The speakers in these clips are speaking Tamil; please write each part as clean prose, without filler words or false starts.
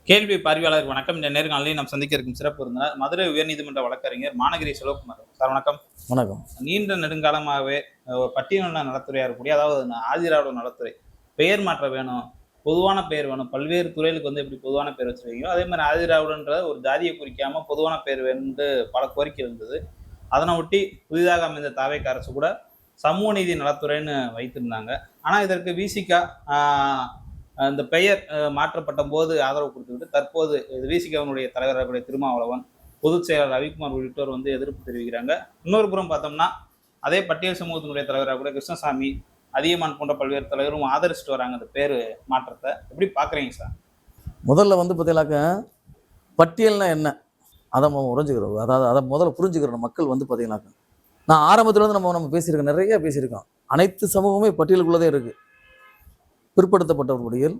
கேள்வி பார்வையாளர் வணக்கம். இந்த நேர்காணலில் நாம் சந்திக்க இருக்கும் சிறப்பு விருந்தினர் மதுரை உயர்நீதிமன்ற வழக்கறிஞர் மாநகரி சிவகுமார் சார். வணக்கம். வணக்கம். நீண்ட நெடுங்காலமாகவே பட்டியலின நலத்துறையா இருக்கக்கூடிய, அதாவது ஆதிராவிட நலத்துறை பெயர் மாற்ற வேணும், பொதுவான பெயர் வேணும். பல்வேறு துறைகளுக்கு எப்படி பொதுவான பெயர் வச்சிருக்கீங்களோ அதே மாதிரி ஆதிராவிடன்ற ஒரு ஜாதியை குறிக்காம பொதுவான பெயர் வேணும்னு பல கோரிக்கை இருந்தது. அதனை ஒட்டி புதிதாக அமைந்த தாவேக அரசு கூட சமூக நீதி நலத்துறைன்னு வைத்திருந்தாங்க. ஆனா இதற்கு விசிகா இந்த பெயர் மாற்றப்பட்ட போது ஆதரவு கொடுத்துவிட்டு தற்போது விசிகவனுடைய தலைவர்களுடைய திருமாவளவன், பொதுச் செயலாளர் ரவிக்குமார் உள்ளிட்டோர் எதிர்ப்பு தெரிவிக்கிறாங்க. இன்னொரு புறம் பார்த்தோம்னா அதே பட்டியல் சமூகத்தினுடைய தலைவராக கூட கிருஷ்ணசாமி, அதியமான் போன்ற பல்வேறு தலைவரும் ஆதரிச்சுட்டு வராங்க அந்த பேர் மாற்றத்தை. எப்படி பார்க்குறீங்க சார்? முதல்ல பார்த்தீங்கன்னாக்க பட்டியல்னா என்ன அதை நம்ம உறைஞ்சிக்கிறோம். அதாவது அதை முதல்ல புரிஞ்சுக்கிறோம் மக்கள். பார்த்தீங்கன்னாக்க நான் ஆரம்பத்துலேருந்து நம்ம பேசியிருக்கோம், நிறைய பேசியிருக்கோம். அனைத்து சமூகமே பட்டியலுக்குள்ளதே இருக்குது. பிற்படுத்தப்பட்டவர்கள்,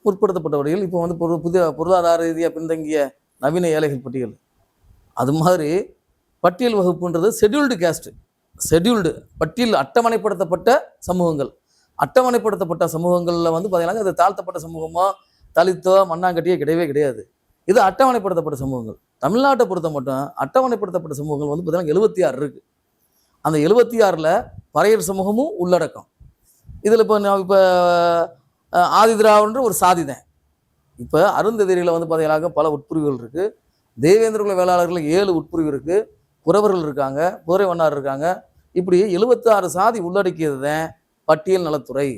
முற்படுத்தப்பட்டவர்கள், இப்போ புதிய பொருளாதார ரீதியாக பின்தங்கிய நவீன ஏழைகள் பட்டியல். அது மாதிரி பட்டியல் வகுப்புன்றது ஷெட்யூல்டு கேஸ்ட்டு, ஷெட்யூல்டு பட்டியல் அட்டவணைப்படுத்தப்பட்ட சமூகங்கள். அட்டவணைப்படுத்தப்பட்ட சமூகங்களில் பார்த்தீங்கன்னா அது தாழ்த்தப்பட்ட சமூகமோ தலித்தோ மண்ணாங்கட்டியோ கிடையவே கிடையாது. இது அட்டவணைப்படுத்தப்பட்ட சமூகங்கள். தமிழ்நாட்டை பொறுத்த மட்டும் அட்டவணைப்படுத்தப்பட்ட சமூகங்கள் பார்த்தீங்கன்னா 76 இருக்குது. அந்த 76ல் பறையர் சமூகமும் உள்ளடக்கம். இதில் இப்போ ஆதிதிராவிடன்ற ஒரு சாதி தான். இப்போ அருந்ததிரியில் பார்த்தீங்கன்னாக்க பல உட்பிரிவுகள் இருக்குது. தேவேந்திர குல வேளாளர்கள் 7 உட்பிரிவு இருக்குது. குறவர்கள் இருக்காங்க, குதிரை வண்ணார் இருக்காங்க. இப்படி 76 சாதி உள்ளடக்கியது தான் பட்டியல் நலத்துறை.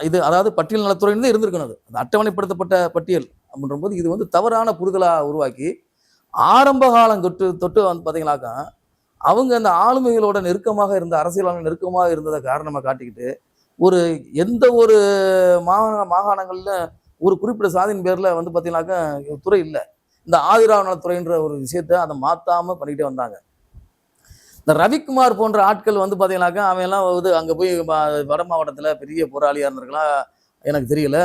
இது அதாவது பட்டியல் நலத்துறைன்னு தான் இருந்திருக்கணும். அது அட்டவணைப்படுத்தப்பட்ட பட்டியல் அப்படின்ற போது இது தவறான புரிதலாக உருவாக்கி ஆரம்ப காலம் தொட்டு பார்த்தீங்கன்னாக்கா அவங்க அந்த ஆளுமைகளோட நெருக்கமாக இருந்த அரசியலாளர் நெருக்கமாக இருந்ததை காரணமாக காட்டிக்கிட்டு எந்த ஒரு மாகாணங்களில் ஒரு குறிப்பிட்ட சாதியின் பேரில் பார்த்தீங்கன்னாக்கா துறை இல்லை. இந்த ஆதிராவிட நலத்துறைன்ற ஒரு விஷயத்த அதை மாற்றாமல் பண்ணிக்கிட்டே வந்தாங்க. இந்த ரவிக்குமார் போன்ற ஆட்கள் பார்த்தீங்கன்னாக்கா அவெல்லாம் அங்கே போய் வட மாவட்டத்தில் பெரிய போராளியாக இருந்திருக்கலாம், எனக்கு தெரியல.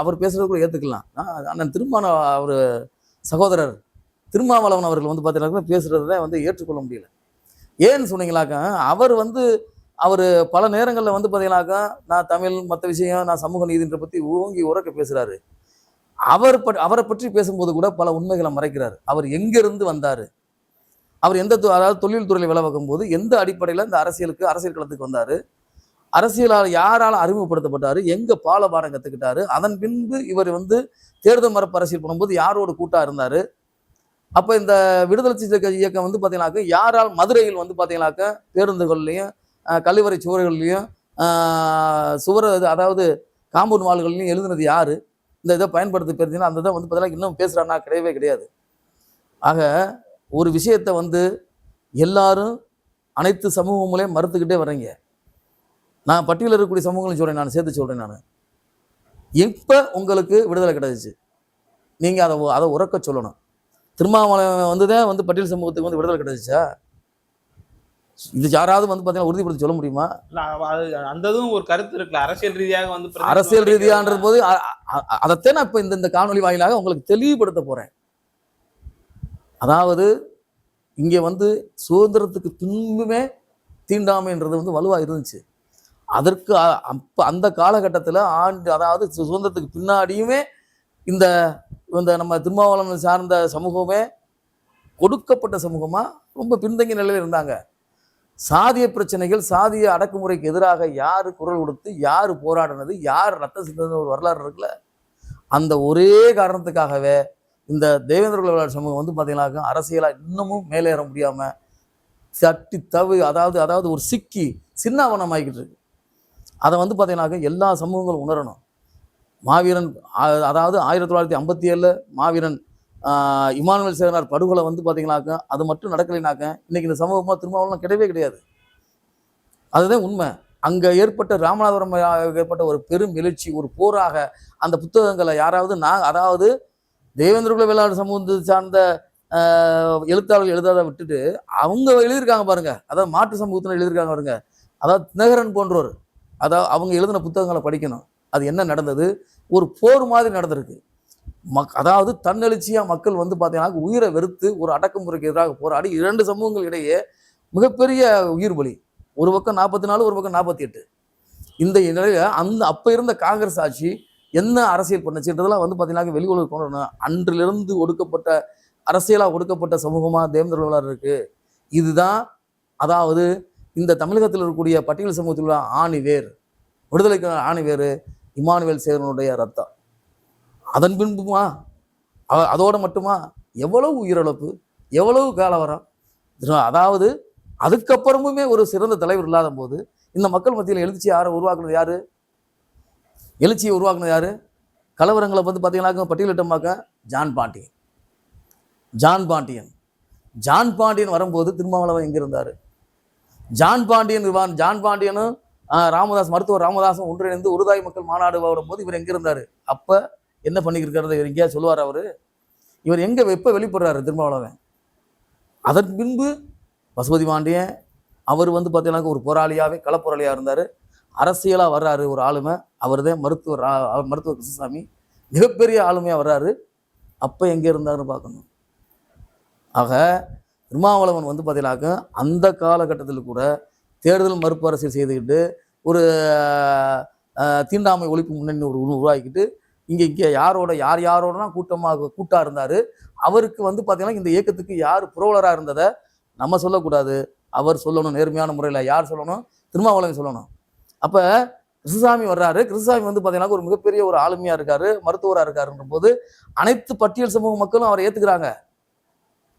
அவர் பேசுறது கூட ஏற்றுக்கலாம். அண்ணன் அவர் சகோதரர் திருமாவளவன் அவர்கள் பார்த்தீங்கன்னாக்கா பேசுகிறது தான் ஏற்றுக்கொள்ள முடியல. ஏன்னு சொன்னீங்களாக்கா அவர் பல நேரங்களில் பார்த்தீங்கன்னாக்கா நான் தமிழ் மற்ற விஷயம் நான் சமூக நீதின்ற பற்றி ஓங்கி உறக்க பேசுகிறாரு. அவரை பற்றி பேசும்போது கூட பல உண்மைகளை மறைக்கிறார். அவர் எங்கேருந்து வந்தார், அவர் அதாவது தொழில் துறையில் வேலை பார்க்கும் போது எந்த அடிப்படையில் இந்த அரசியல் களத்துக்கு வந்தார், அரசியலால் யாரால் அறிமுகப்படுத்தப்பட்டார், எங்கே பாலபாரம் கற்றுக்கிட்டாரு, அதன் பின்பு இவர் தேர்தல் மரப்பு அரசியல் பண்ணும்போது யாரோட கூட்டாக இருந்தார். அப்போ இந்த விடுதலை சிறுத்தைகள் இயக்கம் பார்த்தீங்கன்னாக்கா யாரால் மதுரையில் பார்த்தீங்கன்னாக்கா பேருந்துகள்லையும் கழிவறை சுவர்கள்லையும் அதாவது காம்பவுண்ட் வால்கள்லையும் எழுதுனது யார், இந்த இதை பயன்படுத்தி பேருந்தீங்கன்னா அந்த இதை பார்த்தீங்கன்னா இன்னும் பேசுகிறான்னா கிடையவே கிடையாது. ஆக ஒரு விஷயத்தை எல்லாரும் அனைத்து சமூகங்களையும் மறுத்துக்கிட்டே வர்றீங்க. நான் பட்டியலில் இருக்கக்கூடிய சமூகங்களையும் சொல்கிறேன், நான் சேர்த்து சொல்கிறேன். நான் இப்போ உங்களுக்கு விடுதலை கிடைச்சிச்சு, நீங்கள் அதை உறக்க சொல்லணும். திருமாவளவன் தான் பட்டியல் சமூகத்துக்கு விடுதலை கிடைச்சிச்சா? இது யாராவது பார்த்தீங்கன்னா உறுதிப்படுத்தி சொல்ல முடியுமா? அந்ததும் ஒரு கருத்து இருக்குல்ல, அரசியல் ரீதியாக அரசியல் ரீதியான்ற போது அதைத்தான் நான் இப்போ இந்த காணொலி வாயிலாக உங்களுக்கு தெளிவுபடுத்த போறேன். அதாவது இங்கே சுதந்திரத்துக்கு பின்புமே தீண்டாமைன்றது வலுவாக இருந்துச்சு. அதற்கு அப்போ அந்த காலகட்டத்தில் அதாவது சுதந்திரத்துக்கு பின்னாடியுமே இந்த நம்ம திருமாவளவன் சார்ந்த சமூகமே கொடுக்கப்பட்ட சமூகமாக ரொம்ப பின்தங்கிய நிலையில் இருந்தாங்க. சாதிய பிரச்சனைகள், சாதிய அடக்குமுறைக்கு எதிராக யார் குரல் கொடுத்து, யார் போராடினது, யார் ரத்தம் சிந்தது ஒரு வரலாறு இருக்குல்ல. அந்த ஒரே காரணத்துக்காகவே இந்த தேவேந்திர குல வேளாளர் சமூகம் பார்த்தீங்கன்னாக்கா அரசியலாக இன்னமும் மேலேற முடியாமல் சட்டி தவி அதாவது ஒரு சிக்கி சின்னாவனம் ஆகிக்கிட்டு இருக்கு. அதை பார்த்தீங்கன்னாக்கா எல்லா சமூகங்களும் உணரணும். மாவீரன் அதாவது 1957 மாவீரன் இமானுவேல் சேகனார் படுகொலை பார்த்தீங்கன்னாக்கா அது மட்டும் நடக்கலைனாக்க இன்னைக்கு இந்த சமூகமாக திருமாவளவன் கிடையவே கிடையாது. அதுதான் உண்மை. அங்கே ஏற்பட்ட ராமநாதபுரம் ஏற்பட்ட ஒரு பெரும் எழுச்சி, ஒரு போராக அந்த புத்தகங்களை யாராவது அதாவது தேவேந்திர குல வேளாளர் சமூகத்தை சார்ந்த எழுத்தாளர்கள் எழுதாத விட்டுட்டு அவங்க எழுதியிருக்காங்க பாருங்க. அதாவது மாற்று சமூகத்தில் எழுதியிருக்காங்க பாருங்க. அதாவது தினகரன் போன்றோர் அதாவது அவங்க எழுதின புத்தகங்களை படிக்கணும். அது என்ன நடந்தது, ஒரு போர் மாதிரி நடந்திருக்கு. அதாவது தன்னெழுச்சியாக மக்கள் பார்த்தீங்கன்னா உயிரை வெறுத்து ஒரு அடக்குமுறைக்கு எதிராக போராடி 2 சமூகங்கள் இடையே மிகப்பெரிய உயிர் பலி. ஒரு பக்கம் 44, ஒரு பக்கம் 48. இந்த நிலையில் அப்போ இருந்த காங்கிரஸ் ஆட்சி என்ன அரசியல் பண்ணுச்சுன்றதெல்லாம் வந்து பார்த்தீங்கன்னா வெளியுறவு கொண்டு வரணும். அன்றிலிருந்து ஒடுக்கப்பட்ட அரசியலாக ஒடுக்கப்பட்ட சமூகமாக தேவேந்திர வேளாளர் இருக்கு. இதுதான் அதாவது இந்த தமிழகத்தில் இருக்கக்கூடிய பட்டியல் சமூகத்தில் உள்ள ஆணிவேர், விடுதலைக்கு ஆணிவேர் இமானுவேல் சேகரனுடைய ரத்தம். அதன் பின்புமா அதோட மட்டுமா எவ்வளவு உயிரிழப்பு, எவ்வளவு காலவரம். அதாவது அதுக்கப்புறமுமே ஒரு சிறந்த தலைவர் இல்லாத போது இந்த மக்கள் மத்தியில் எழுச்சியை உருவாக்குனது யாரு? எழுச்சியை உருவாக்குனது யாரு? கலவரங்களை வந்து பார்த்தீங்கன்னாக்க பட்டியலிட்டமாக்க ஜான் பாண்டியன் வரும்போது திருமாவளவன் எங்க இருந்தாரு? ஜான் பாண்டியனும் மருத்துவர் ராமதாசும் ஒன்றிணைந்து ஒருதாய் மக்கள் மாநாடு வரும்போது இவர் எங்க இருந்தாரு? அப்ப என்ன பண்ணிக்கிறது இவர் எங்கேயா சொல்லுவார்? இவர் எங்க எப்ப வெளிப்படுறாரு திருமாவளவன்? அதன் பின்பு பசுபதி பாண்டியன் அவர் வந்து பார்த்தீங்கன்னா ஒரு போராளியாகவே களப்போராளியாக இருந்தார். அரசியலாக வர்றாரு ஒரு ஆளுமை, அவர் தான் மருத்துவர் கிருஷ்ணசாமி மிகப்பெரிய ஆளுமையாக வர்றாரு. அப்போ எங்கே இருந்தாருன்னு பார்க்கணும். ஆக திருமாவளவன் வந்து பார்த்தீங்கன்னாக்க அந்த காலகட்டத்தில் கூட தேர்தல் மறுப்பு அரசியல் செய்துக்கிட்டு ஒரு தீண்டாமை ஒழிப்பு முன்னணி உருவாக்கிட்டு இங்கே யாரோடனா கூட்டாக இருந்தார். அவருக்கு வந்து பார்த்தீங்கன்னா இந்த இயக்கத்துக்கு யார் புரவலராக இருந்ததை நம்ம சொல்லக்கூடாது, அவர் சொல்லணும். நேர்மையான முறையில் யார் சொல்லணும்? திருமாவளவன் சொல்லணும். அப்போ கிருஷ்ணசாமி வர்றாரு. கிருஷ்ணசாமி வந்து பார்த்தீங்கன்னா ஒரு மிகப்பெரிய ஒரு ஆளுமையாக இருக்காரு, மருத்துவராக இருக்காருன்ற போது அனைத்து பட்டியல் சமூக மக்களும் அவரை ஏற்றுக்கிறாங்க.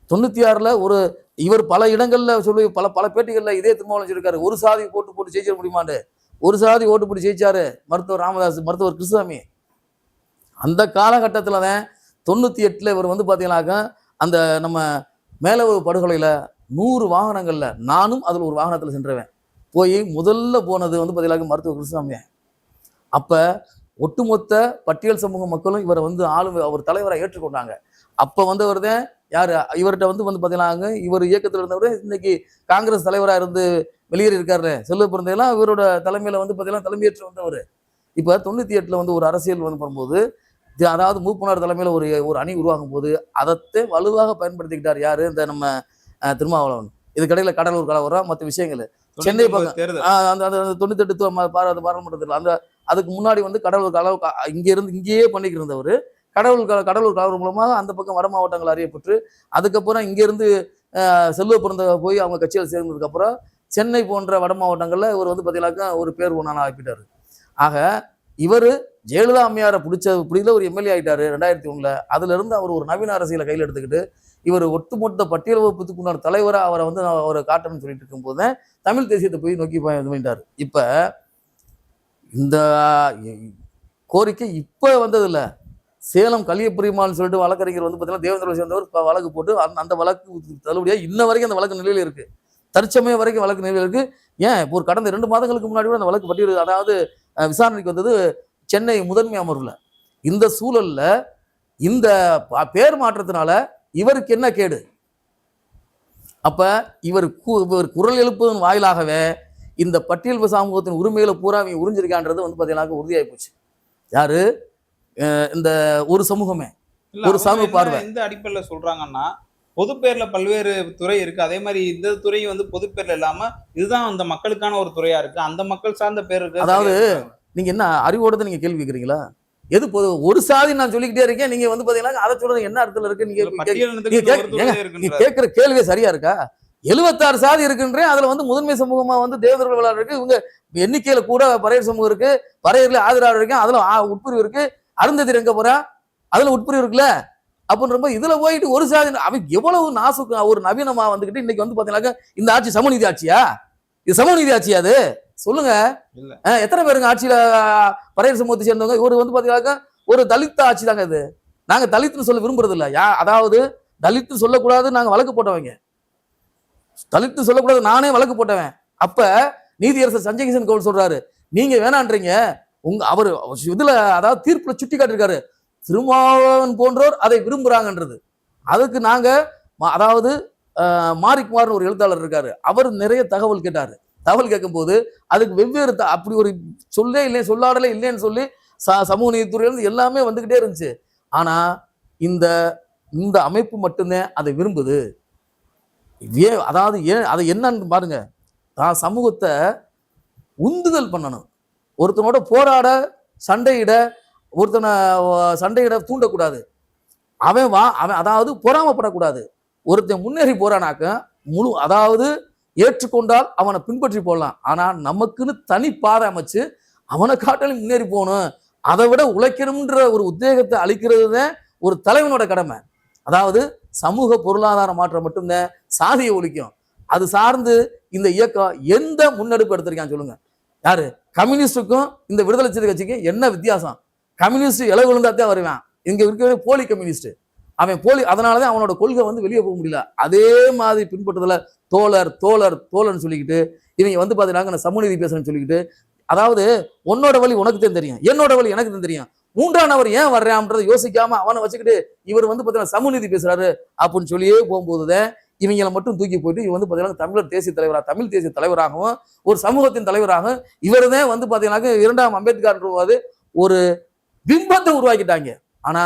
96 இவர் பல இடங்களில் சொல்லி பல பேட்டிகளில் இதே திருமாவளவன் சொல்லியிருக்காரு, ஒரு சாதி போட்டு ஜெயிச்சிட முடியுமாண்டு. ஒரு சாதி ஓட்டு போட்டு ஜெயிச்சாரு மருத்துவர் ராமதாஸ், மருத்துவர் கிருஷ்ணசாமி. அந்த காலகட்டத்தில் தான் 98 இவர் வந்து பார்த்தீங்கன்னாக்க அந்த நம்ம மேலவ படுகொலையில் 100 வாகனங்களில் நானும் அதில் ஒரு வாகனத்தில் சென்றவேன். போய் முதல்ல போனது வந்து பார்த்தீங்கன்னா மருத்துவர் கிருஷ்ணசாமி. அப்போ ஒட்டுமொத்த பட்டியல் சமூக மக்களும் இவரை வந்து அவர் தலைவரை ஏற்றுக்கொண்டாங்க. அப்போ வந்தவர் தான் யார்? இவர்கிட்ட வந்து பார்த்தீங்கன்னா இவர் இயக்கத்தில் இருந்தவர் இன்னைக்கு காங்கிரஸ் தலைவராக இருந்து வெளியேறி இருக்காரு செல்வ பிறந்தையெல்லாம் இவரோட தலைமையில் வந்து பார்த்தீங்கன்னா தலைமையேற்று வந்தவர். இப்போ 98 வந்து ஒரு அரசியல் வந்து வரும்போது அதாவது மூப்பனார் தலைமையில் ஒரு அணி உருவாகும் போது அதத்தை வலுவாக பயன்படுத்திக்கிட்டார் யாரு? இந்த நம்ம திருமாவளவன். இதுக்கடையில் கடலூர் கலவரம் மற்ற விஷயங்கள் சென்னை பக்கம் அந்த 98 பாராளுமன்றத்தில் அந்த அதுக்கு முன்னாடி வந்து கடலூர் கலவ இங்கேயே பண்ணிக்கிட்டு இருந்தவர் கடலூர் கலவரம் மூலமாக அந்த பக்கம் வட மாவட்டங்கள் அறியப்பட்டு அதுக்கப்புறம் இங்கேருந்து செல்வ பிறந்த போய் அவங்க கட்சியில் சேர்ந்ததுக்கப்புறம் சென்னை போன்ற வட மாவட்டங்களில் இவர் வந்து பார்த்தீங்கன்னாக்கா ஒரு பேர் ஒன்றான ஆக்கிட்டார். ஆக இவர் ஜெயலலிதா அம்மையாரை பிடிக்கல ஒரு எம்எல்ஏ ஆகிட்டார் 2001. அதுலேருந்து அவர் ஒரு நவீன அரசியலை கையில் எடுத்துக்கிட்டு இவர் ஒட்டுமொத்த பட்டியல் வகுப்புக்கு உண்டான தலைவராக அவரை வந்து அவரை காட்டணும்னு சொல்லிட்டு இருக்கும்போது தான் தமிழ் தேசியத்தை போய் நோக்கி பண்ணிட்டார். இப்போ இந்த கோரிக்கை இப்போ வந்ததில்ல. சேலம் கலியபெருமாள்னு சொல்லிட்டு வழக்கறிஞர் வந்து பார்த்தீங்கன்னா தேவேந்திர சேர்ந்தவர் வழக்கு போட்டு அந்த வழக்கு தள்ளுபடியாக இன்ன வரைக்கும் அந்த வழக்கு நிலையில் இருக்குது. தற்சமயம் வரைக்கும் வழக்கு நிலையில் இருக்குது. ஏன் இப்போ ஒரு கடந்த 2 மாதங்களுக்கு முன்னாடி கூட அந்த வழக்கு பட்டியல் அதாவது விசாரணைக்கு வந்தது சென்னை முதன்மை அமர்வில். இந்த சூழல்ல இந்த பேர் மாற்றத்தினால இவருக்கு என்ன கேடு? அப்ப இவர் குரல் எழுப்பதன் வாயிலாகவே இந்த பட்டியல் சமூகத்தின் உரிமைகளை பூரா உறிஞ்சிருக்கான்றது வந்து பார்த்தீங்கன்னா உறுதியாகி போச்சு. யாரு? இந்த ஒரு சமூகமே ஒரு சமூக பார்வை. இந்த அடிப்படையில் சொல்றாங்கன்னா பொது பேர்ல பல்வேறு துறை இருக்கு, அதே மாதிரி இந்த துறை வந்து பொது பேர்ல இல்லாம இதுதான் அந்த மக்களுக்கான ஒரு துறையா இருக்கு, அந்த மக்கள் சார்ந்த பேர் இருக்கு. அதாவது நீங்க என்ன அறிவோட நீங்க கேள்வி கேட்குறீங்களா? எது பொது ஒரு சாதி நான் சொல்லிக்கிட்டே இருக்கேன், நீங்க வந்து பாத்தீங்கன்னா அதை சொல்றது என்ன அர்த்தத்தில் இருக்கு? நீங்க கேட்கிற கேள்வியே சரியா இருக்கா? 76 சாதி இருக்குன்றேன். அதுல வந்து முதன்மை சமூகமா வந்து தேவேந்திர வேளாளர் இருக்கு. இவங்க எண்ணிக்கையில கூட பறையர் சமூகம் இருக்கு, பறையர்ல ஆதரவாளர் இருக்கு, அதுல உட்பிரிவு இருக்கு. அருந்ததி எங்க போறா அதுல உட்பிரிவு இருக்குல்ல. அப்படின்றப்ப இதுல போயிட்டு ஒரு சாதி அவன் எவ்வளவு நாசுக்கு ஒரு நவீனமா வந்துகிட்டு இன்னைக்கு வந்து பாத்தீங்கன்னா இந்த ஆட்சி சமநீதி ஆட்சியா? இது சமநீதி ஆட்சியா? அது சொல்லுங்க. எத்தனை பேருங்க ஆட்சியில பறையர் சமூகத்தை சேர்ந்தவங்க? இவர் வந்து பாத்தீங்கன்னா ஒரு தலித் ஆட்சி தாங்க இது. நாங்க தலித்னு சொல்ல விரும்புறது இல்ல. அதாவது தலித்து சொல்லக்கூடாது, நாங்க வழக்கு போட்டவங்க. தலித்து சொல்லக்கூடாது, நானே வழக்கு போட்டவன். அப்ப நீதியரசர் சஞ்சய் கிஷன் கவுல் சொல்றாரு, நீங்க வேணான்றீங்க. அவர் இதுல அதாவது தீர்ப்புல சுட்டி காட்டிருக்காரு, திருமாவளவன் போன்றோர் அதை விரும்புறாங்கன்றது. அதுக்கு நாங்க அதாவது மாரிக்குமார்னு ஒரு எழுத்தாளர் இருக்காரு, அவர் நிறைய தகவல் கேட்டாரு. தகவல் கேட்கும் போது அதுக்கு வெவ்வேறு அப்படி ஒரு சொல்லே இல்லை, சொல்லாடலே இல்லைன்னு சொல்லி சமூக நீதித்துறையிலிருந்து எல்லாமே வந்துகிட்டே இருந்துச்சு. ஆனா இந்த இந்த அமைப்பு மட்டும்தான் அதை விரும்புது. அதாவது ஏன் அதை என்னன்னு பாருங்க, தான் சமூகத்தை உந்துதல் பண்ணணும். ஒருத்தனோட போராட, சண்டையிட, ஒருத்தனை சண்டையிட தூண்டக்கூடாது. அவன் அதாவது பொறாமப்படக்கூடாது. ஒருத்தன் முன்னேறி போறானாக்க அதாவது ஏற்றுக்கொண்டால் அவனை பின்பற்றி போடலாம். ஆனா நமக்குன்னு தனி பாதை அமைச்சு அவனை காட்டிலும் முன்னேறி போகணும், அதை விட உழைக்கணும்ன்ற ஒரு உத்வேகத்தை அளிக்கிறது தான் ஒரு தலைவனோட கடமை. அதாவது சமூக பொருளாதார மாற்றம் மட்டும்தான் சாதியை ஒழிக்கும். அது சார்ந்து இந்த இயக்கம் எந்த முன்னெடுப்பு எடுத்திருக்கான்னு சொல்லுங்க. யாரு? கம்யூனிஸ்டுக்கும் இந்த விடுதலை சிறுத்தை கட்சிக்கும் என்ன வித்தியாசம்? கம்யூனிஸ்ட் இலை விழுந்தாத்தான் வருவான். இங்க இருக்கிற போலி கம்யூனிஸ்ட், அவன் போலி. அதனாலதான் அவனோட கொள்கை வெளியே போக முடியல. அதே மாதிரி பின்பற்றுதல தோழர் தோழர் தோழர்னு சொல்லிக்கிட்டு இவங்க பாத்தீங்கன்னா சமூகநீதி பேசுறேன்னு சொல்லிக்கிட்டு, அதாவது உன்னோட வழி உனக்கு தான் தெரியும், என்னோட வழி எனக்கு தான் தெரியும், மூன்றாம் நபர் ஏன் வர்றான்றதை யோசிக்காம அவனை வச்சுக்கிட்டு இவர் பாத்தீங்கன்னா சமூகநீதி பேசுறாரு அப்படின்னு சொல்லியே போகும்போதுதான் இவங்களை மட்டும் தூக்கி போயிட்டு இவன் பாத்தீங்கன்னா தமிழர் தேசிய தலைவராக, தமிழ் தேசிய தலைவராகவும் ஒரு சமூகத்தின் தலைவராகவும் இவர் தான் பாத்தீங்கன்னா இரண்டாம் அம்பேத்கர் ஒரு பிம்பத்தை உருவாக்கிட்டாங்க. ஆனா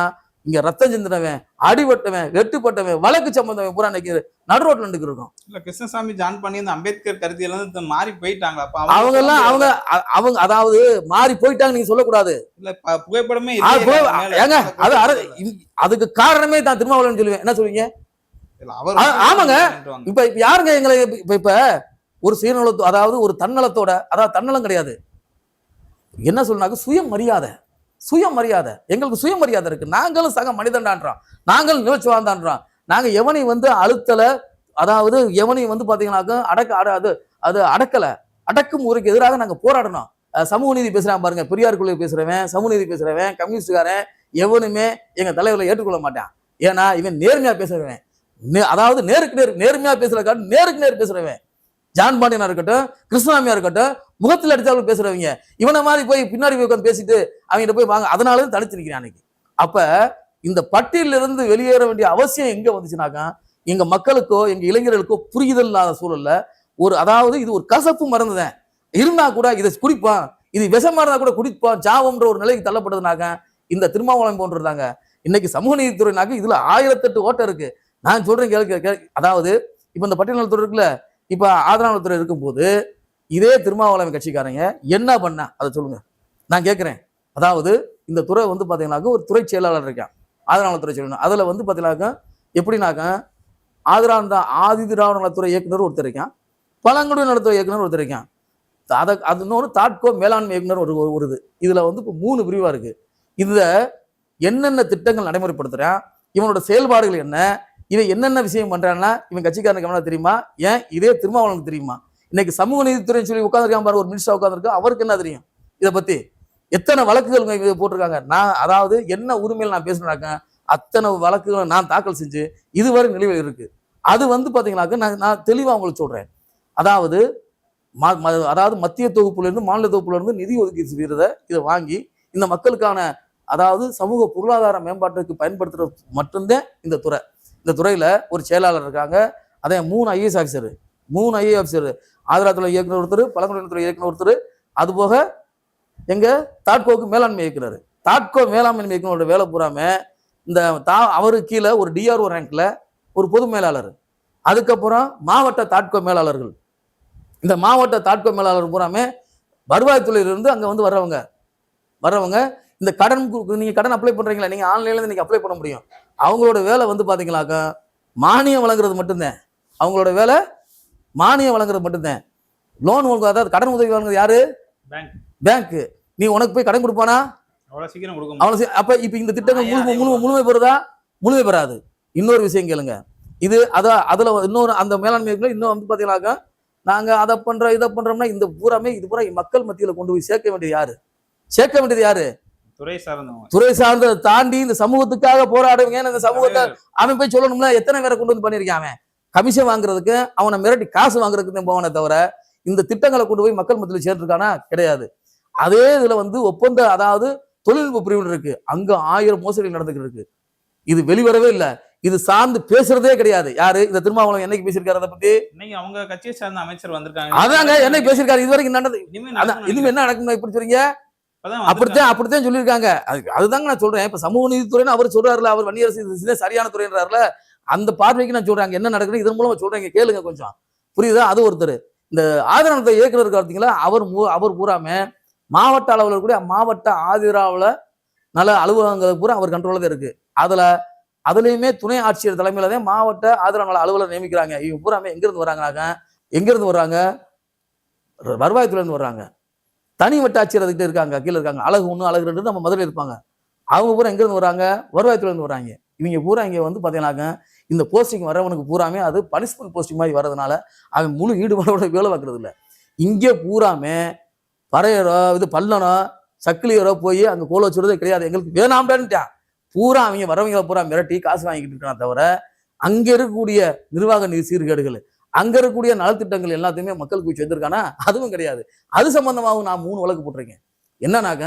இங்க ரத்தம் சிந்தினவன், அடிபட்டவன், வெட்டுப்பட்டவன், வழக்கு சம்பந்தவன் பூரா இன்னைக்கு நடு ரோட்ல நின்று இருக்கோம். இல்ல கிருஷ்ணசாமி ஜான் பண்ணி இந்த அம்பேத்கர் கருத்தியில இருந்து மாறி போயிட்டாங்களா? அவங்க எல்லாம் அவங்க அதாவது மாறி போயிட்டாங்க நீங்க சொல்லக்கூடாது. இல்ல புகைப்படமே ஏங்க அதுக்கு காரணமே தான் திருமாவளவன் சொல்லுவேன். என்ன சொல்லுவீங்க? ஆமாங்க. இப்ப யாருங்க எங்களை இப்ப ஒரு சுயநலத்தோ அதாவது ஒரு தன்னலத்தோட, அதாவது தன்னலம் கிடையாது, என்ன சொல்றாங்க, சுயமரியாதை. சுயமரியாதை, எங்களுக்கு சுயமரியாதை இருக்கு. நாங்களும் சக மனிதன்டான்றோம், நாங்கள் நிகழ்ச்சி வாழ்ந்தான்றோம். நாங்க எவனை அழுத்தல, அதாவது எவனை பாத்தீங்கன்னாக்க அது அடக்கல, அடக்கும் முறைக்கு எதிராக நாங்க போராடணும். சமூக நீதி பேசுறான் பாருங்க, பெரியார் கொள்கை பேசுறவன், சமூக நீதி பேசுறவன், கம்யூனிஸ்டுக்காரன் எவனுமே எங்க தலைவர்களை ஏற்றுக்கொள்ள மாட்டான். ஏன்னா இவன் நேர்மையா பேசுறவன், அதாவது நேர்மையா பேசுறதுக்காக நேருக்கு நேர் பேசுறவன். ஜான் பாண்டியனா இருக்கட்டும், கிருஷ்ணசாமியா இருக்கட்டும், முகத்தில் அடிச்சாலும் பேசுறவங்க இவனை மாதிரி போய் பின்னாடி போய் உட்காந்து பேசிட்டு அவங்க போய் வாங்க, அதனாலதான் தடுத்து நிற்கிறேன் அன்னைக்கு. அப்ப இந்த பட்டியலிருந்து வெளியேற வேண்டிய அவசியம் எங்க வந்துச்சுனாக்கா, எங்க மக்களுக்கோ எங்க இளைஞர்களுக்கோ புரிதல் இல்லாத சூழல்ல அதாவது இது ஒரு கசப்பு மருந்துதான் இருந்தா கூட இதை குடிப்பான், இது விஷமா இருந்தா கூட குடிப்பான், ஜாவம்ன்ற ஒரு நிலைக்கு தள்ளப்படுதுனாக்க இந்த திருமாவளவன் போன்றிருந்தாங்க. இன்னைக்கு சமூக நீதித்துறைனாக்க இதுல 1008 ஓட்டம் இருக்கு. நான் சொல்றேன் கேள்வி. அதாவது இப்ப இந்த பட்டியல் நலத்துறை இருக்குல்ல, இப்ப ஆதரவு நலத்துறை இருக்கும்போது இதே திருமாவளவன் கட்சிக்காரங்க என்ன பண்ண அதை சொல்லுங்க, நான் கேட்கிறேன். அதாவது இந்த துறை பாத்தீங்கன்னாக்க ஒரு துறை செயலாளர் இருக்கான், ஆதரவு நலத்துறை சொல்லணும். அதுல பாத்தீங்கன்னாக்க எப்படின்னாக்க ஆதி திராவிட நலத்துறை இயக்குனர் ஒருத்தர் இருக்கான், பழங்குடி நலத்துறை இயக்குனர் ஒருத்தர் இருக்கான், அது இன்னொரு தாட்கோ மேலாண்மை இயக்குனர் ஒரு இதுல இப்போ 3 பிரிவா இருக்கு. இதுல என்னென்ன திட்டங்கள் நடைமுறைப்படுத்துறான், இவனோட செயல்பாடுகள் என்ன, இவன் என்னென்ன விஷயம் பண்றான்னா இவன் கட்சிக்காரனுக்கு கவனம் தெரியுமா? ஏன் இதே திருமாவளவனுக்கு தெரியுமா? இன்னைக்கு சமூக நீதித்துறை சொல்லி உட்காந்துருக்கான் பாரு, ஒரு மினிஸ்டர் உட்காந்துருக்கா, அவருக்கு என்ன தெரியும் இதை பத்தி? எத்தனை வழக்குகள் போட்டிருக்காங்க. நான் அதாவது என்ன உரிமையில் நான் பேசுனாக்க அத்தனை வழக்குகளை நான் தாக்கல் செஞ்சு இதுவரை நிலுவையில் இருக்கு. அது பாத்தீங்கன்னாக்க நான் தெளிவா உங்களுக்கு சொல்றேன். அதாவது அதாவது மத்திய தொகுப்புல இருந்து மாநில தொகுப்புல இருந்து நிதி ஒதுக்கீடு செய்யறத இதை வாங்கி இந்த மக்களுக்கான அதாவது சமூக பொருளாதார மேம்பாட்டுக்கு பயன்படுத்துறது மட்டும்தான் இந்த துறை. இந்த துறையில ஒரு செயலாளர் இருக்காங்க, அதே 3 ஐஏஎஸ் ஆஃபீஸர், 3 ஐஏஎஸ் ஆஃபீஸர், ஆதரவுத்துறை இயக்குனர் ஒருத்தர், பழங்குடியினத்துறை இயக்குனர் ஒருத்தர், அது போக எங்க தாட்கோக்கு மேலாண்மை இயக்குனர். தாட்கோ மேலாண்மை இயக்குனரோட வேலை பூராம இந்த அவருக்கு கீழே ஒரு டிஆர்ஓ ரேங்க்ல ஒரு பொது மேலாளர், அதுக்கப்புறம் மாவட்ட தாட்கோ மேலாளர்கள். இந்த மாவட்ட தாட்கோ மேலாளர் பூராமே வருவாய்த்துறையிலிருந்து அங்க வர்றவங்க இந்த கடன், நீங்க கடன் அப்ளை பண்றீங்களா, நீங்க ஆன்லைன்ல நீங்க அப்ளை பண்ண முடியும். அவங்களோட வேலை பாத்தீங்கன்னாக்கா மானியம் வழங்குறது மட்டும்தான். அவங்களோட வேலை மானியம் வழங்குறது மட்டும்தான். லோன் அதாவது கடன் உதவி வழங்குறது யாரு? பேங்க். நீ உனக்கு போய் கடன் கொடுப்பானா? அவ்வளவு சீக்கிரம் கொடுக்க. அப்ப இப்ப இந்த திட்டங்கள் முழுமை பெறுதா? முழுமை பெறாது. இன்னொரு விஷயம் கேளுங்க, இது அதுல இன்னொரு அந்த மேலாண்மை இன்னும் பாத்தீங்கன்னாக்கா நாங்க அதை பண்றோம் இதை பண்றோம்னா இந்த பூராமே இது பூரா மக்கள் மத்தியில கொண்டு போய் சேர்க்க வேண்டியது யாரு? துறை சார்ந்ததை தாண்டி இந்த சமூகத்துக்காக போராடுவீங்க. இந்த சமூகத்தை அவன் போய் சொல்லணும்ல, எத்தனை பேரை கொண்டு பண்ணிருக்கான் அவன்? கமிஷன் வாங்குறதுக்கு, அவனை மிரட்டி காசு வாங்குறதுக்கு போவனே தவிர இந்த திட்டங்களை கொண்டு போய் மக்கள் மத்தியில் சேர்ந்துருக்கானா? கிடையாது. அதே இதுல ஒப்பந்த அதாவது தொழில்நுட்ப பிரிவு இருக்கு, அங்க 1000 மோசடி நடந்துகிட்டு இருக்கு. இது வெளிவரவே இல்லை, இது சார்ந்து பேசுறதே கிடையாது. யாரு? இந்த திருமாவளவன் என்னைக்கு பேசியிருக்காரு அதை பத்தி? அவங்க கட்சியை சார்ந்த அமைச்சர் வந்திருக்காங்க, அதாங்க என்னைக்கு பேசியிருக்காரு, இது வரைக்கும் நடந்தது. இனிமே என்ன நடக்கும் இப்படி சொல்றீங்க? அப்படித்தான் சொல்லியிருக்காங்க. அதுதாங்க நான் சொல்றேன். இப்ப சமூக நீதித்துறைன்னு அவர் சொல்றாருல, அவர் வன்னியரசு சரியான துறைன்றாருல, அந்த பார்வைக்கு நான் சொல்றேன் அங்க என்ன நடக்குது இதன் மூலமா சொல்றேன், கேளுங்க கொஞ்சம், புரியுதா? அது ஒருத்தர். இந்த ஆதரவு இயக்குனர் பார்த்தீங்களா, அவர் பூராம மாவட்ட அளவில் கூட மாவட்ட ஆதிராவில் நல்ல அலுவலகங்கள் பூரா அவர் கண்ட்ரோல தான் இருக்கு. அதுலயுமே துணை ஆட்சியர் தலைமையில தான் மாவட்ட ஆதரவு நல அலுவலர் நியமிக்கிறாங்க. இவங்க பூராமே எங்கிருந்து வர்றாங்க? வருவாய்த்துறையில இருந்து வர்றாங்க. தனி வட்டாட்சியர் அதுக்கிட்ட இருக்காங்க, கீழே இருக்காங்க. அழகு 1, அழகு 2 நம்ம மதுரையில் இருப்பாங்க. அவங்க பூரா எங்க இருந்து வர்றாங்க? வருவாய்த்துறையில இருந்து வர்றாங்க. இவங்க பூரா இங்க வந்து பாத்தீங்கன்னாக்க இந்த போஸ்டிங் வர்றவனுக்கு பூராமே அது பனிஷ்மெண்ட் போஸ்டிங் மாதிரி வர்றதுனால அவன் முழு ஈடுபாடோட வேலை பார்க்கறது இல்லை. இங்கே பூராமே பறையரோ இது பல்லனோ சக்கிலியரோ போய் அங்கே கோல வச்சுறதே கிடையாது. எங்களுக்கு வேணாம்டான்ட்டான். பூரா அவங்க வரவங்களை பூரா மிரட்டி காசு வாங்கிட்டு இருக்கான் தவிர அங்கே இருக்கக்கூடிய நிர்வாக சீர்கேடுகள், அங்கே இருக்கக்கூடிய நலத்திட்டங்கள் எல்லாத்தையுமே மக்களுக்கு போய் சேர்ந்திருக்கானா? அதுவும் கிடையாது. அது சம்பந்தமாகவும் நான் 3 வழக்கு போட்டிருக்கேன். என்னன்னாக்க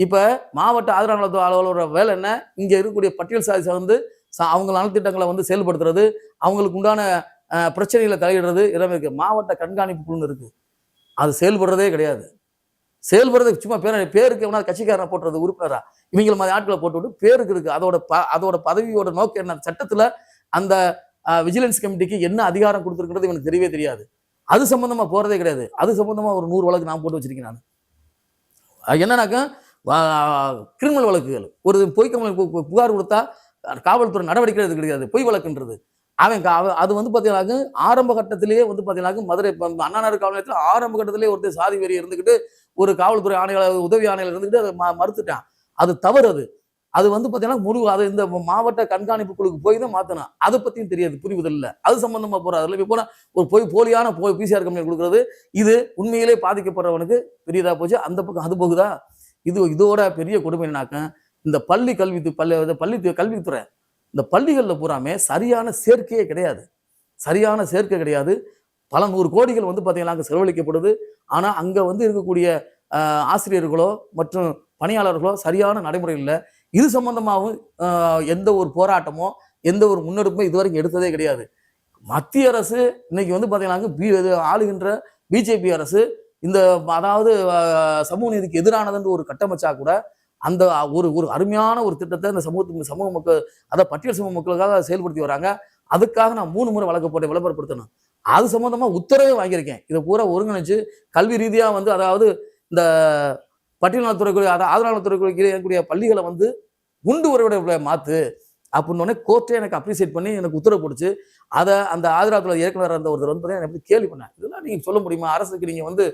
இப்போ மாவட்ட ஆதரவு நல அலுவலரோட வேலை என்ன? இங்கே இருக்கக்கூடிய பட்டியல் சாதி வந்து அவங்க நலத்திட்டங்களை வந்து செயல்படுத்துறது, அவங்களுக்கு உண்டான பிரச்சனைகளை தலையிடுறது எல்லாமே இருக்கு. மாவட்ட கண்காணிப்பு குழுன்னு இருக்கு, அது செயல்படுறதே கிடையாது. செயல்படுறதுக்கு சும்மா பேருக்கு எவனா கட்சிக்காரனை போட்டுறது உறுப்பினரா இவங்களை மாதிரி ஆட்களை போட்டு விட்டு பேருக்கு இருக்கு. அதோட பதவியோட நோக்கம் என்ன? சட்டத்துல அந்த விஜிலன்ஸ் கமிட்டிக்கு என்ன அதிகாரம் கொடுத்துருக்கிறது இவனுக்கு தெரியவே தெரியாது. அது சம்பந்தமா போறதே கிடையாது. அது சம்பந்தமா ஒரு 100 வழக்கு நான் போட்டு வச்சிருக்கேன். நான் என்னன்னாக்கா கிரிமினல் வழக்குகள், ஒரு பொய் புகார் கொடுத்தா காவல்துறை நடவடிக்கை எடுக்க கிடையாது. பொய் வழக்குன்றது அது வந்து பார்த்தீங்கன்னா ஆரம்ப கட்டத்திலேயே வந்து பார்த்தீங்கன்னா மதுரை அண்ணா நகர் காவல் நிலையத்தில் ஆரம்ப கட்டத்திலேயே ஒருத்தர் சாதி வெறி இருந்துக்கிட்டு ஒரு காவல்துறை ஆணையாளர் உதவி ஆணையாளர் இருந்துக்கிட்டு அதை மறுத்துட்டான். அது தவறு. அது வந்து பார்த்தீங்கன்னா அது இந்த மாவட்ட கண்காணிப்பு குழுக்கு போய் தான் மாற்றணும். அதை பற்றியும் தெரியாது, புரிவதில் இல்லை. அது சம்பந்தமாக போகிற அதில் இப்போ ஒரு போலியான பிசிஆர் கம்பெனி கொடுக்குறது, இது உண்மையிலே பாதிக்கப்படுறவனுக்கு பெரியதா போச்சு. அந்த பக்கம் அது போகுதா? இதோட பெரிய கொடுமை என்னாக்க இந்த கல்வித்துறை இந்த பள்ளிகளில் பூராமே சரியான சேர்க்கையே கிடையாது. பல 100 கோடிகள் வந்து பார்த்தீங்கன்னா செலவழிக்கப்படுது. ஆனால் அங்கே வந்து இருக்கக்கூடிய ஆசிரியர்களோ மற்றும் பணியாளர்களோ சரியான நடைமுறை இல்லை. இது சம்பந்தமாகவும் எந்த ஒரு போராட்டமோ எந்த ஒரு முன்னெடுப்பும் இதுவரைக்கும் எடுத்ததே கிடையாது. மத்திய அரசு இன்னைக்கு வந்து பார்த்தீங்கன்னா ஆளுகின்ற பிஜேபி அரசு இந்த அதாவது சமூக நீதிக்கு எதிரானதுன்ற ஒரு கட்டமைச்சா கூட அந்த ஒரு அருமையான ஒரு திட்டத்தை இந்த சமூக மக்கள் அதாவது பட்டியல் சமூக மக்களுக்காக செயல்படுத்தி வராங்க. அதுக்காக நான் 3 முறை வழக்கு போட்டு விளம்பரப்படுத்தணும். அது சம்பந்தமா உத்தரவே வாங்கியிருக்கேன். இதை பூரா ஒருங்கிணைச்சு கல்வி ரீதியா வந்து அதாவது இந்த பட்டியல் நலத்துறைக்குரிய ஆதரவு நலத்துறைக்குரிய இருக்கக்கூடிய பள்ளிகளை வந்து குண்டு உறவிட மாத்து அப்படின்னு கோர்ட்டே எனக்கு அப்ரிசியேட் பண்ணி எனக்கு உத்தரவு போடுச்சு. அதை அந்த ஆதரவுத்துறை இயக்குனர் அந்த ஒருத்தர் வந்து எப்படி கேள்வி பண்ணேன், இதெல்லாம் நீங்க சொல்ல முடியுமா? அரசுக்கு நீங்க வந்து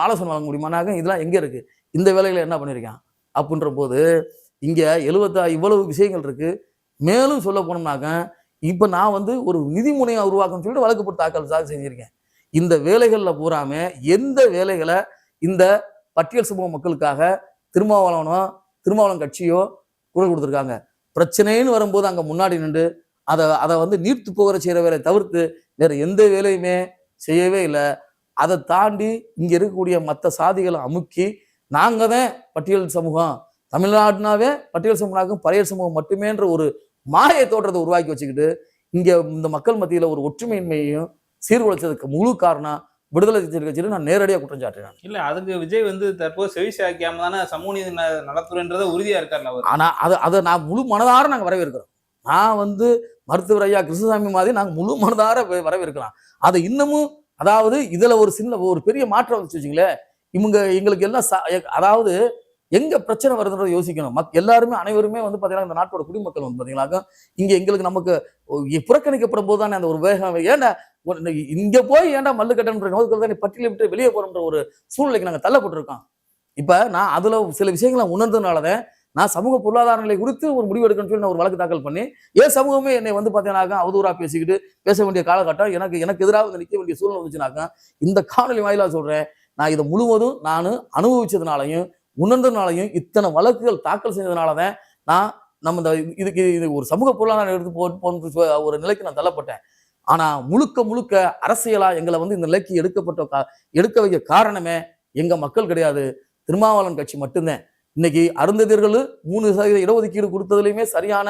ஆலோசனை வழங்க முடியுமானாக்க இதெல்லாம் எங்க இருக்கு? இந்த வேலைகளை என்ன பண்ணியிருக்கான் அப்படின்ற போது இங்க இவ்வளவு விஷயங்கள் இருக்கு. மேலும் சொல்ல போனோம்னாக்க இப்ப நான் வந்து ஒரு நிதி முனையை உருவாக்கணும்னு சொல்லிட்டு வழக்கு போட்டு தாக்கல் செஞ்சிருக்கேன். இந்த வேலைகள்ல பூராம எந்த வேலைகளை இந்த பட்டியல் சமூக மக்களுக்காக திருமாவளவன் கட்சியோ குரல் கொடுத்துருக்காங்க. பிரச்சனைன்னு வரும்போது அங்க முன்னாடி நின்று அதை வந்து நீர்த்து போகிற செய்யற வேலையை தவிர்த்து வேற எந்த வேலையுமே செய்யவே இல்லை. அதை தாண்டி இங்க இருக்கக்கூடிய மற்ற சாதிகளை அமுக்கி நாங்க தான் பட்டியல் சமூகம், தமிழ்நாடுனாவே பட்டியல் சமூகம் பறையர் சமூகம் மட்டுமேன்ற ஒரு மாயை தோற்றத்தை உருவாக்கி வச்சுக்கிட்டு இங்க இந்த மக்கள் மத்தியில ஒரு ஒற்றுமையின்மையையும் சீர்குலைச்சதுக்கு முழு காரணம் விடுதலை கட்சியில நான் நேரடியாக குற்றம் சாட்டுறேன். இல்ல அதுக்கு விஜய் வந்து தற்போது செவி சாய்க்காம தானே சமூக நீதி நலத்துறைன்றத உறுதியா இருக்காருல்ல அவர். ஆனா அதை நான் முழு மனதார நாங்க வரவேற்கிறோம். நான் வந்து மருத்துவர் ஐயா கிருஷ்ணசாமி மாதிரி நாங்க முழு மனதார வரவேற்கிறோம். அதை இன்னமும் அதாவது இதுல ஒரு பெரிய மாற்றம் வந்துச்சு வச்சுங்களேன். எங்களுக்கு எல்லாம் அதாவது எங்க பிரச்சனை வருதுன்றதை யோசிக்கணும். எல்லாருமே அனைவருமே வந்து பாத்தீங்கன்னா இந்த நாட்டோட குடிமக்கள் வந்து பாத்தீங்கன்னா இங்க எங்களுக்கு நமக்கு புறக்கணிக்கப்படும் போது தானே அந்த ஒரு வேகம், ஏன்டா இங்க போய் ஏன்டா மல்லு கட்டன்ற நோக்கத்தில் தான் பட்டியலை விட்டு வெளியே போறோம்ன்ற ஒரு சூழ்நிலைக்கு நாங்க தள்ளப்பட்டிருக்கோம். இப்ப நான் அதுல சில விஷயங்களை உணர்ந்ததுனாலதான் நான் சமூக பொருளாதார நிலை குறித்து ஒரு முடிவு எடுக்கணும்னு சொல்லி நான் ஒரு வழக்கு தாக்கல் பண்ணி ஏன் சமூகமே என்னை வந்து பாத்தீங்கன்னா அவதூறா பேசிக்கிட்டு பேச வேண்டிய காலகட்டம் எனக்கு எதிராக வந்து நிற்க வேண்டிய சூழ்நிலை வந்துச்சுனாக்கா இந்த காணொலி வாயிலா சொல்றேன், நான் இதை முழுவதும் நான் அனுபவிச்சதுனாலையும் உணர்ந்ததுனாலையும் இத்தனை வழக்குகள் தாக்கல் செஞ்சதுனாலதான் நான் இது ஒரு சமூக பொருளாதாரம் எடுத்து போன்ற ஒரு நிலைக்கு நான் தள்ளப்பட்டேன். ஆனா முழுக்க அரசியலா எங்களை வந்து இந்த நிலைக்கு எடுக்க வைக்க காரணமே எங்க மக்கள் கிடையாது, திருமாவளவன் கட்சி மட்டும்தான். இன்னைக்கு அருந்ததியர்கள் 3% இடஒதுக்கீடு கொடுத்ததுலையுமே சரியான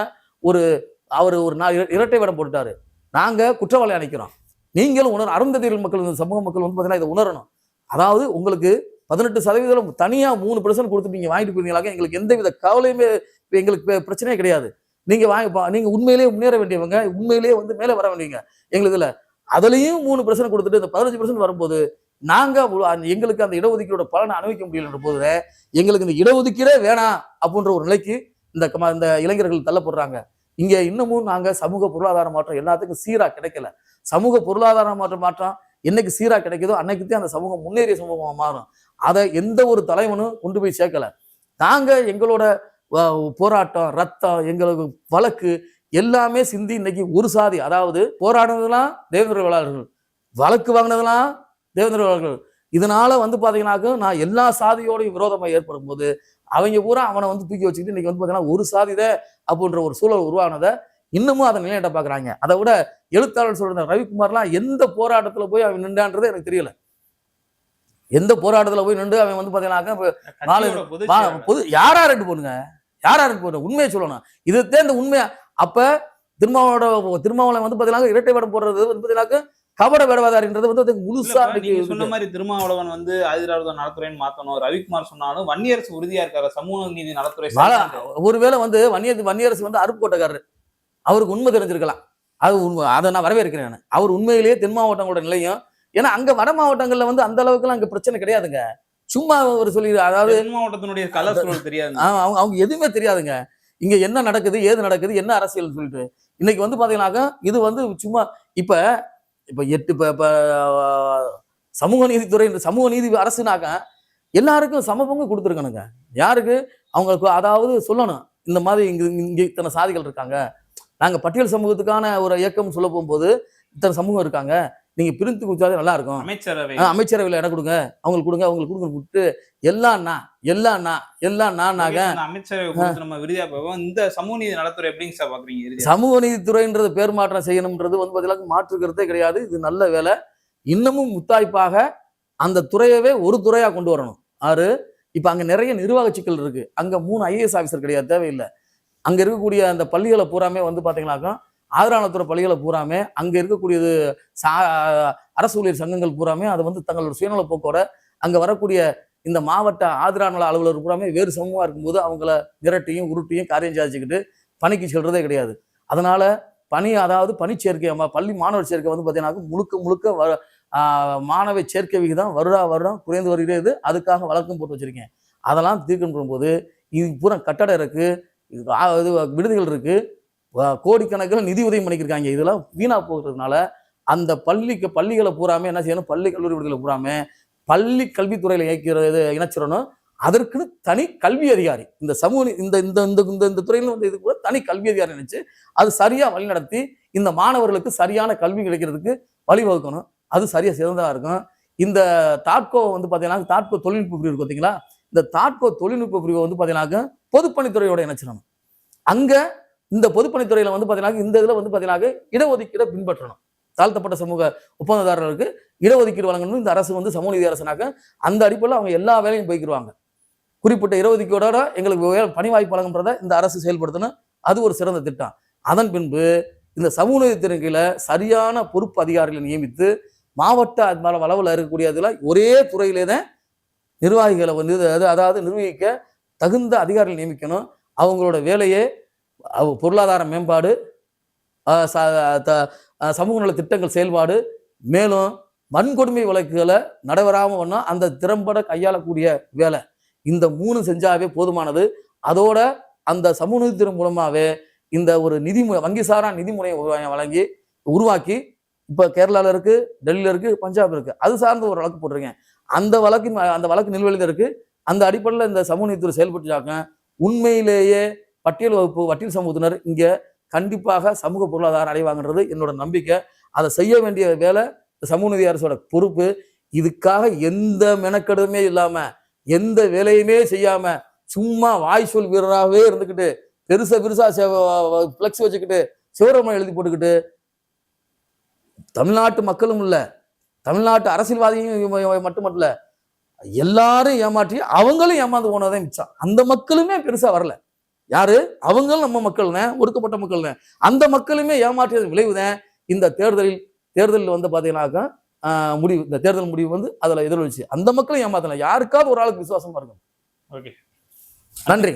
அவர் ஒரு இரட்டை வேடம் போட்டுட்டாரு. நாங்க குற்றவாளி அணைக்கிறோம். நீங்களும் அருந்ததியர்கள் மக்கள் சமூக மக்கள் வந்து பாத்தீங்கன்னா இதை உணரணும். அதாவது உங்களுக்கு 18% தனியா 3% கொடுத்து நீங்க வாங்கிட்டு போயிருந்தீங்களாக எங்களுக்கு எந்தவித கவலையுமே எங்களுக்கு பிரச்சனையே கிடையாது. நீங்க உண்மையிலேயே முன்னேற வேண்டியவங்க, உண்மையிலேயே வந்து மேலே வர வேண்டியவங்க எங்களுக்கு இல்ல. அதுலயும் 3% கொடுத்துட்டு இந்த 15% வரும்போது எங்களுக்கு அந்த இடஒதுக்கீடோட பலனை அனுபவிக்க முடியலன்ற போது எங்களுக்கு இந்த இடஒதுக்கீடே வேணாம் அப்படின்ற ஒரு நிலைக்கு இந்த இளைஞர்கள் தள்ளப்படுறாங்க. இங்க இன்னமும் நாங்க சமூக பொருளாதார மாற்றம் எல்லாத்துக்கும் சீரா கிடைக்கல. சமூக பொருளாதார மாற்றம் என்னைக்கு சீரா கிடைக்குதோ அன்னைக்குதான் அந்த சமூகம் முன்னேறிய சமூகமா மாறும். அதை எந்த ஒரு தலைவனும் கொண்டு போய் சேர்க்கல. நாங்க எங்களோட போராட்டம், ரத்தம், எங்களுக்கு வழக்கு எல்லாமே சிந்தி இன்னைக்கு ஒரு சாதி, அதாவது போராடினதெல்லாம் தேவேந்திர வேளாளர்கள், வழக்கு வாங்கினதெல்லாம் தேவேந்திர வேளாளர்கள். இதனால பாத்தீங்கன்னாக்க நான் எல்லா சாதியோடையும் விரோதமா ஏற்படும் போது அவங்க பூரா அவனை தூக்கி வச்சுக்கிட்டு இன்னைக்கு பாத்தீங்கன்னா ஒரு சாதித அப்படின்ற ஒரு சூழல் உருவானதை இன்னமும் அதை நிலையிட்ட பாக்குறாங்க. அதை விட எழுத்தாளர் சொல்ற ரவிக்குமார்லாம் எந்த போராட்டத்துல போய் அவன் நின்றான்றது எனக்கு தெரியல. எந்த போராட்டத்துல போய் நின்று அவன் பாத்தீங்கன்னாக்க பொது யாரா ரெண்டு போனுங்க, உண்மையை சொல்லணும். இதுதான் இந்த உண்மையா. அப்ப திருமாவளவன் பாத்தீங்கன்னா இரட்டை வேடம் போடுறது பாத்தீங்கன்னாக்க கபட வேடவாதாரின்றது முழுசா நீங்க சொன்ன மாதிரி திருமாவளவன் ஆதிராவிட நலத்துறைன்னு மாத்தணும். ரவிக்குமார் சொன்னாலும் வன்னியரசு உறுதியா இருக்காரு சமூக நீதி நலத்துறை. ஒருவேளை வன்னியரசு அருப்பு கோட்டக்காரரு, அவருக்கு உண்மை தெரிஞ்சிருக்கலாம். அது உண்மை, அதை நான் வரவேற்கிறேன். அவர் உண்மையிலேயே தென் மாவட்டங்களோட நிலையும், ஏன்னா அங்க வட மாவட்டங்கள்ல அந்த அளவுக்கு எல்லாம் அங்க பிரச்சனை கிடையாதுங்க. சும்மா ஒரு சொல்லி, அதாவது தென் மாவட்டத்தினுடைய கலர் சூழல் தெரியாது, அவங்க எதுவுமே தெரியாதுங்க. இங்க என்ன நடக்குது, ஏது நடக்குது, என்ன அரசியல் சொல்லிட்டு இன்னைக்கு பாத்தீங்கன்னாக்க இது சும்மா இப்ப சமூக நீதித்துறை, சமூக நீதி அரசுனாக்க எல்லாருக்கும் சம பங்கு கொடுத்துருக்கணுங்க. யாருக்கு? அவங்களுக்கு அதாவது சொல்லணும், இந்த மாதிரி இங்க இத்தனை சாதிகள் இருக்காங்க, நாங்க பட்டியல் சமூகத்துக்கான ஒரு இயக்கம் சொல்ல போகும்போது இத்தனை சமூகம் இருக்காங்க, நீங்க பிரித்து கொடுத்தாலே நல்லா இருக்கும். அமைச்சரவையில் இடம் கொடுங்க, அவங்களுக்கு கொடுத்து இந்த சமூக நீதி நலத்துறை எப்படிங்க சார் பாக்குறீங்க? சமூக நீதித்துறைன்றது பேர் மாற்றம் செய்யணும்ன்றது மாற்றுக்கிறதே கிடையாது. இது நல்ல வேலை. இன்னமும் முத்தாய்ப்பாக அந்த துறையவே ஒரு துறையா கொண்டு வரணும். இப்ப அங்க நிறைய நிர்வாக சிக்கல் இருக்கு. அங்க 3 IAS ஆபீசர் கிடையாது, தேவையில்லை. அங்க இருக்கக்கூடிய அந்த பள்ளிகளை பூராமே பாத்தீங்கன்னாக்கா ஆதரவாளத்துறை பள்ளிகளை பூராமே அங்க இருக்கக்கூடியது அரசு ஊழியர் சங்கங்கள் பூராமே அதை தங்களோட சுயநல போக்கோட அங்க வரக்கூடிய இந்த மாவட்ட ஆதரவாள அலுவலர் பூராமே வேறு சமூகமா இருக்கும்போது அவங்கள மிரட்டியும் உருட்டியும் காரியம் சாதிச்சுக்கிட்டு பணிக்கு செல்றதே கிடையாது. அதனால அதாவது பணிச்சேர்க்கை, பள்ளி மாணவர் சேர்க்கை பாத்தீங்கன்னா முழுக்க மாணவ சேர்க்கை விகிதம் வருடம் குறைந்து வருகிறது. அதுக்காக வழக்கம் போட்டு வச்சிருக்கேன். அதெல்லாம் தீர்க்கணும் போது இது பூரா கட்டடம் இருக்கு, விடுதிகள் இருக்கு, கோடிக்கணக்கில் நிதி உதவி பண்ணிக்கிருக்காங்க. இதெல்லாம் வீணா போகிறதுனால அந்த பள்ளிகளை பூராமே என்ன செய்யணும், பள்ளி கல்லூரி விடுதலை பூராமே பள்ளி கல்வித்துறையில இணைச்சிடணும். அதற்குன்னு தனி கல்வி அதிகாரி, இந்த சமூக இந்த துறையில இது கூட தனி கல்வி அதிகாரி நினைச்சு அது சரியா வழிநடத்தி இந்த மாணவர்களுக்கு சரியான கல்வி கிடைக்கிறதுக்கு வழிவகுக்கணும். அது சரியா சிறந்ததா இருக்கும். இந்த தாட்கோ பாத்தீங்கன்னா தாட்கோ தொழில்நுட்ப பிரிவு இருக்கு பார்த்தீங்களா, இந்த தாட்கோ தொழில்நுட்ப பிரிவை பாத்தீங்கன்னா பொதுப்பணித்துறையோட இணைச்சிடணும். அங்க இந்த பொதுப்பணித்துறையில பாத்தீங்கன்னா இந்த இதுல பாத்தீங்கன்னா இடஒதுக்கீடை பின்பற்றணும். தாழ்த்தப்பட்ட சமூக ஒப்பந்ததாரர்களுக்கு இடஒதுக்கீடு வழங்கணும். இந்த அரசு சமூக நீதி அரசுனாக்க அந்த அடிப்படையில் அவங்க எல்லா வேலையும் போய்க்கிடுவாங்க. குறிப்பிட்ட இடஒதுக்கீடோட எங்களுக்கு பணி வாய்ப்பு வழங்குறத இந்த அரசு செயல்படுத்தணும். அது ஒரு சிறந்த திட்டம். அதன் பின்பு இந்த சமூக நீதித்துறையின் கீழே சரியான பொறுப்பு அதிகாரிகளை நியமித்து மாவட்ட அளவில் இருக்கக்கூடியதுல ஒரே துறையிலே தான் நிர்வாகிகளை அதாவது நிர்வகிக்க தகுந்த அதிகாரிகள் நியமிக்கணும். அவங்களோட வேலையே பொருளாதார மேம்பாடு, சமூக நல திட்டங்கள் செயல்பாடு, மேலும் வன்கொடுமை வழக்குகளை நடைபெறாமல் பண்ணா அந்த திறம்பட கையாளக்கூடிய வேலை. இந்த 3 செஞ்சாவே போதுமானது. அதோட அந்த சமூக நீதித்துறை மூலமாவே இந்த ஒரு வங்கி சாரா நிதிமுறையை வழங்கி உருவாக்கி இப்ப கேரளால இருக்கு, டெல்லியில இருக்கு, பஞ்சாப் இருக்கு, அது சார்ந்த ஒரு வழக்கு போட்டிருக்கேன். அந்த வழக்கு நிலுவையில் இருக்கு. அந்த அடிப்படையில் இந்த சமூக நீதித்துறை செயல்பட்டுச்சாக்க உண்மையிலேயே பட்டியல் சமூகத்தினர் இங்க கண்டிப்பாக சமூக பொருளாதாரம் அடைவாங்கன்றது என்னோட நம்பிக்கை. அதை செய்ய வேண்டிய வேலை சமூக நீதி அரசோட பொறுப்பு. இதுக்காக எந்த மெனக்கெடுமே இல்லாம எந்த வேலையுமே செய்யாம சும்மா வாய் சொல் வீரராகவே இருந்துக்கிட்டு பெருசா பிளக்ஸ் வச்சுக்கிட்டு சிவராமன் எழுதி போட்டுக்கிட்டு தமிழ்நாட்டு மக்களும் இல்ல, தமிழ்நாட்டு அரசியல்வாதியும் மட்டுமல்ல, எல்லாரும் ஏமாற்றி அவங்களும் ஏமாந்து போனதான் மிச்சம். அந்த மக்களுமே பெருசா வரல. யாரு? அவங்களும் நம்ம மக்கள்னே, ஒடுக்கப்பட்ட மக்கள்னே. அந்த மக்களுமே ஏமாற்றியது விளைவுதான் இந்த தேர்தலில் பாத்தீங்கன்னாக்கா முடிவு. இந்த தேர்தல் முடிவு அதுல எதிரொலிச்சு அந்த மக்களும் ஏமாத்தல. யாருக்காவது ஒரு ஆளுக்கு விசுவாசமா இருக்கும். ஓகே, நன்றி.